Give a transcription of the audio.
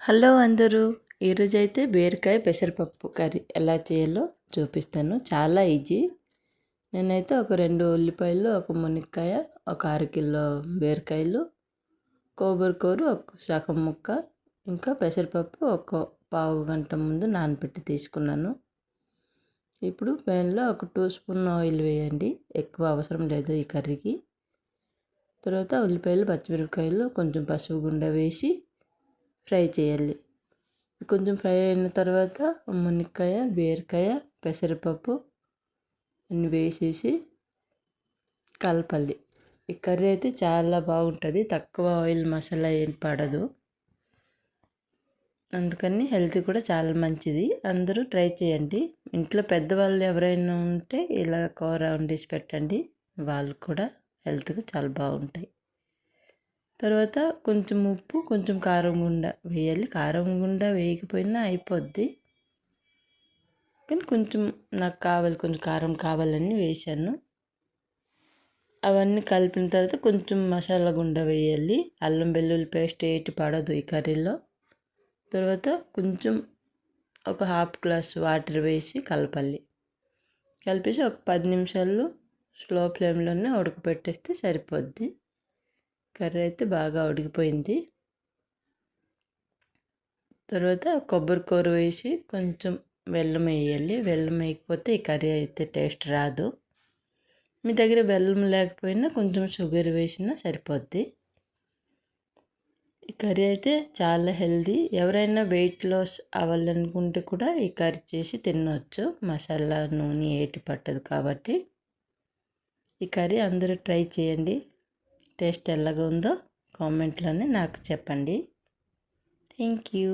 Hello అందరూ, ఈరోజైతే బీరకాయ పెసరపప్పు కర్రీ ఎలా చేయాలో చూపిస్తాను. చాలా ఈజీ. నేనైతే ఒక 2 ఉల్లిపాయలు, ఒక మునక్కాయ, ఒక 6 కిలో బీరకాయలు, కొబ్బరికూర ఒక సగం ముక్క, ఇంకా పెసరపప్పు ఒక పావు గంట ముందు నానబెట్టి తీసుకున్నాను. ఇప్పుడు ప్యాన్లో ఒక 2 స్పూన్ ఆయిల్ వేయండి. ఎక్కువ అవసరం లేదు ఈ కర్రీకి. తర్వాత ఉల్లిపాయలు, పచ్చిమిరపకాయలు కొంచెం పసుపు గుండ వేసి ఫ్రై చేయాలి. కొంచెం ఫ్రై అయిన తర్వాత మునక్కాయ, బీరకాయ, పెసరపప్పు అన్నీ వేసేసి కలపాలి. ఈ కర్రీ అయితే చాలా బాగుంటుంది. తక్కువ ఆయిల్, మసాలా ఏం పడదు. అందుకని హెల్త్ కూడా చాలా మంచిది. అందరూ ట్రై చేయండి. ఇంట్లో పెద్దవాళ్ళు ఎవరైనా ఉంటే ఇలా కూర వండేసి పెట్టండి. వాళ్ళు కూడా హెల్త్కి చాలా బాగుంటాయి. తర్వాత కొంచెం ఉప్పు, కొంచెం కారం గుండ వేయాలి. కారం గుండ వేయకపోయినా అయిపోద్ది, కానీ కొంచెం నాకు కొంచెం కారం కావాలని వేశాను. అవన్నీ కలిపిన తర్వాత కొంచెం మసాలా గుండ వేయాలి. అల్లం వెల్లుల్లి పేస్ట్ ఏటి పడదు ఈ కర్రీలో. తర్వాత కొంచెం ఒక హాఫ్ గ్లాస్ వాటర్ వేసి కలపాలి. కలిపేసి ఒక 10 నిమిషాలు స్లో ఫ్లేమ్లోనే ఉడకపెట్టేస్తే సరిపోద్ది. కర్రీ అయితే బాగా ఉడికిపోయింది. తర్వాత కొబ్బరికూర వేసి కొంచెం బెల్లం వేయాలి. బెల్లం వేయకపోతే ఈ కర్రీ అయితే టేస్ట్ రాదు. మీ దగ్గర బెల్లం లేకపోయినా కొంచెం షుగర్ వేసినా సరిపోద్ది. ఈ కర్రీ అయితే చాలా హెల్దీ. ఎవరైనా వెయిట్ లాస్ అవ్వాలనుకుంటే కూడా ఈ కర్రీ చేసి తినవచ్చు. మసాలా, నూనె ఏటి పట్టదు కాబట్టి. ఈ కర్రీ అందరూ ట్రై చేయండి. టేస్ట్ ఎలాగ ఉందో కామెంట్లోనే నాకు చెప్పండి. Thank you.